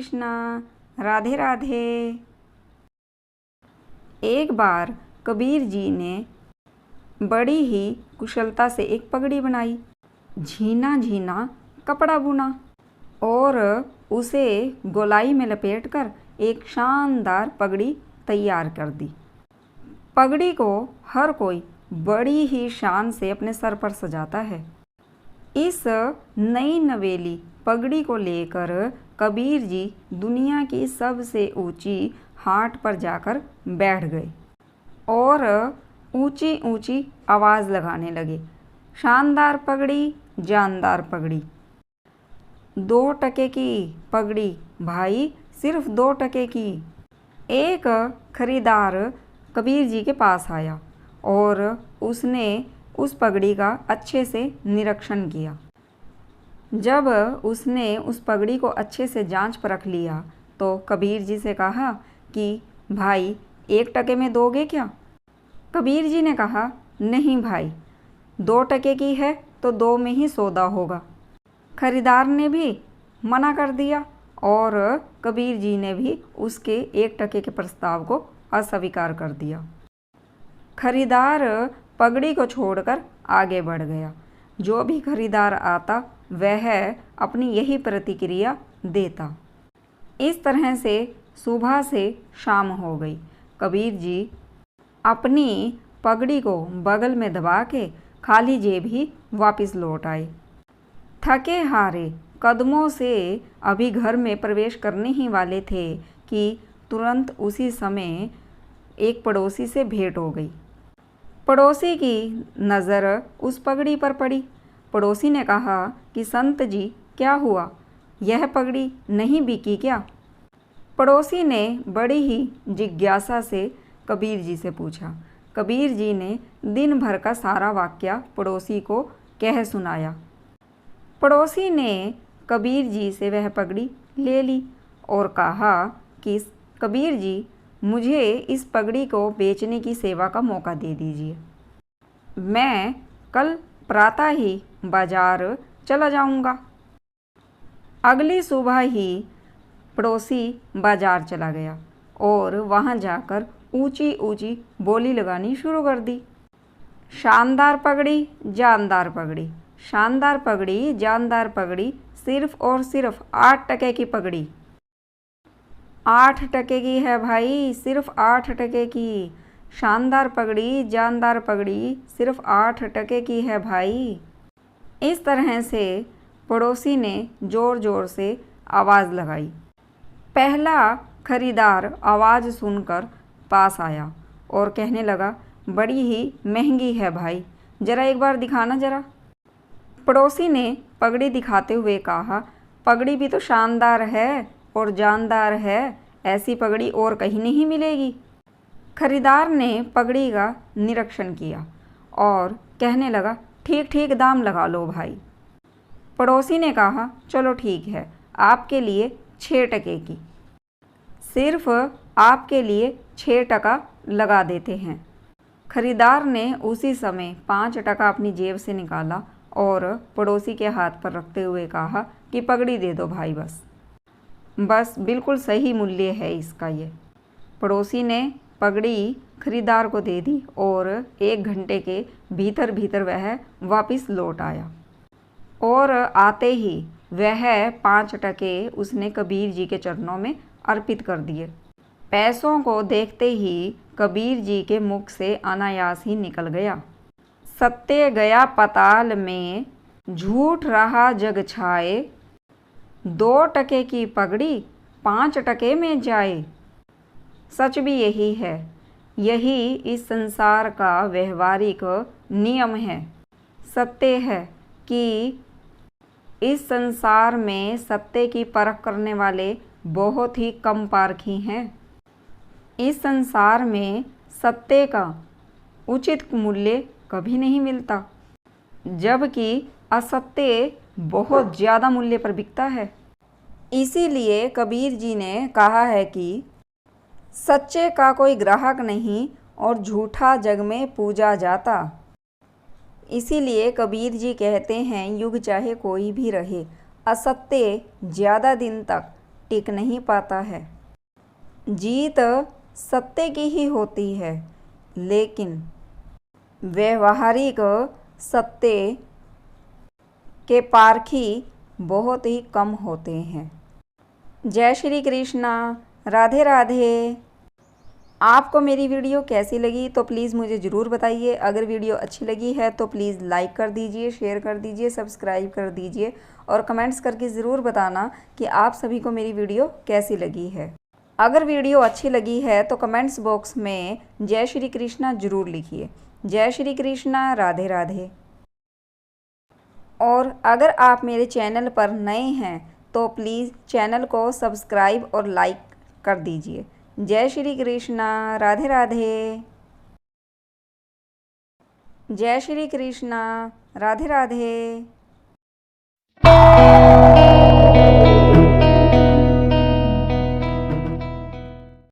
कृष्णा। राधे राधे। एक बार कबीर जी ने बड़ी ही कुशलता से एक पगड़ी बनाई, झीना झीना कपड़ा बुना और उसे गोलाई में लपेटकर एक शानदार पगड़ी तैयार कर दी। पगड़ी को हर कोई बड़ी ही शान से अपने सर पर सजाता है। इस नई नवेली पगड़ी को लेकर कबीर जी दुनिया की सबसे ऊंची हाट पर जाकर बैठ गए और ऊंची ऊंची आवाज़ लगाने लगे, शानदार पगड़ी, जानदार पगड़ी। 2 टके की पगड़ी भाई, सिर्फ 2 टके की। एक खरीदार कबीर जी के पास आया और उसने उस पगड़ी का अच्छे से निरीक्षण किया। जब उसने उस पगड़ी को अच्छे से जांच परख लिया तो कबीर जी से कहा कि भाई 1 टके में दोगे क्या? कबीर जी ने कहा, नहीं भाई, 2 टके की है तो 2 में ही सौदा होगा। खरीदार ने भी मना कर दिया और कबीर जी ने भी उसके 1 टके के प्रस्ताव को अस्वीकार कर दिया। खरीदार पगड़ी को छोड़कर आगे बढ़ गया। जो भी खरीदार आता वह अपनी यही प्रतिक्रिया देता। इस तरह से सुबह से शाम हो गई। कबीर जी अपनी पगड़ी को बगल में दबा के खाली जेब ही वापस लौट आए। थके हारे कदमों से अभी घर में प्रवेश करने ही वाले थे कि तुरंत उसी समय एक पड़ोसी से भेंट हो गई। पड़ोसी की नज़र उस पगड़ी पर पड़ी। पड़ोसी ने कहा कि संत जी, क्या हुआ, यह पगड़ी नहीं बिकी क्या? पड़ोसी ने बड़ी ही जिज्ञासा से कबीर जी से पूछा। कबीर जी ने दिन भर का सारा वाकया पड़ोसी को कह सुनाया। पड़ोसी ने कबीर जी से वह पगड़ी ले ली और कहा कि कबीर जी, मुझे इस पगड़ी को बेचने की सेवा का मौका दे दीजिए। मैं कल प्रातः ही बाजार चला जाऊंगा। अगली सुबह ही पड़ोसी बाजार चला गया और वहां जाकर ऊंची ऊंची बोली लगानी शुरू कर दी। शानदार पगड़ी, जानदार पगड़ी, शानदार पगड़ी, जानदार पगड़ी, सिर्फ और सिर्फ 8 टके की पगड़ी। 8 टके की है भाई, सिर्फ 8 टके की। शानदार पगड़ी, जानदार पगड़ी, सिर्फ 8 टके की है भाई। इस तरह से पड़ोसी ने ज़ोर ज़ोर से आवाज़ लगाई। पहला खरीदार आवाज़ सुनकर पास आया और कहने लगा, बड़ी ही महंगी है भाई, ज़रा एक बार दिखाना ज़रा। पड़ोसी ने पगड़ी दिखाते हुए कहा, पगड़ी भी तो शानदार है और जानदार है, ऐसी पगड़ी और कहीं नहीं मिलेगी। खरीदार ने पगड़ी का निरीक्षण किया और कहने लगा, ठीक ठीक दाम लगा लो भाई। पड़ोसी ने कहा, चलो ठीक है, आपके लिए 6 टके की, सिर्फ आपके लिए 6 टका लगा देते हैं। खरीदार ने उसी समय 5 टका अपनी जेब से निकाला और पड़ोसी के हाथ पर रखते हुए कहा कि पगड़ी दे दो भाई, बस बिल्कुल सही मूल्य है इसका ये। पड़ोसी ने पगड़ी खरीदार को दे दी और 1 घंटे के भीतर भीतर वह वापस लौट आया और आते ही वह 5 टके उसने कबीर जी के चरणों में अर्पित कर दिए। पैसों को देखते ही कबीर जी के मुख से अनायास ही निकल गया, सत्य गया पताल में, झूठ रहा जग छाए, 2 टके की पगड़ी 5 टके में जाए। सच भी यही है, यही इस संसार का व्यवहारिक नियम है। सत्य है कि इस संसार में सत्य की परख करने वाले बहुत ही कम पारखी हैं। इस संसार में सत्य का उचित मूल्य कभी नहीं मिलता, जबकि असत्य बहुत ज़्यादा मूल्य पर बिकता है। इसीलिए कबीर जी ने कहा है कि सच्चे का कोई ग्राहक नहीं और झूठा जग में पूजा जाता। इसीलिए कबीर जी कहते हैं, युग चाहे कोई भी रहे, असत्य ज़्यादा दिन तक टिक नहीं पाता है। जीत सत्य की ही होती है, लेकिन व्यवहारिक सत्य के पारखी बहुत ही कम होते हैं। जय श्री कृष्णा, राधे राधे। आपको मेरी वीडियो कैसी लगी तो प्लीज़ मुझे ज़रूर बताइए। अगर वीडियो अच्छी लगी है तो प्लीज़ लाइक कर दीजिए, शेयर कर दीजिए, सब्सक्राइब कर दीजिए और कमेंट्स करके ज़रूर बताना कि आप सभी को मेरी वीडियो कैसी लगी है। अगर वीडियो अच्छी लगी है तो कमेंट्स बॉक्स में जय श्री कृष्णा ज़रूर लिखिए। जय श्री कृष्णा, राधे राधे। और अगर आप मेरे चैनल पर नए हैं तो प्लीज़ चैनल को सब्सक्राइब और लाइक कर दीजिए। जय श्री कृष्णा, राधे राधे। जय श्री कृष्णा, राधे राधे।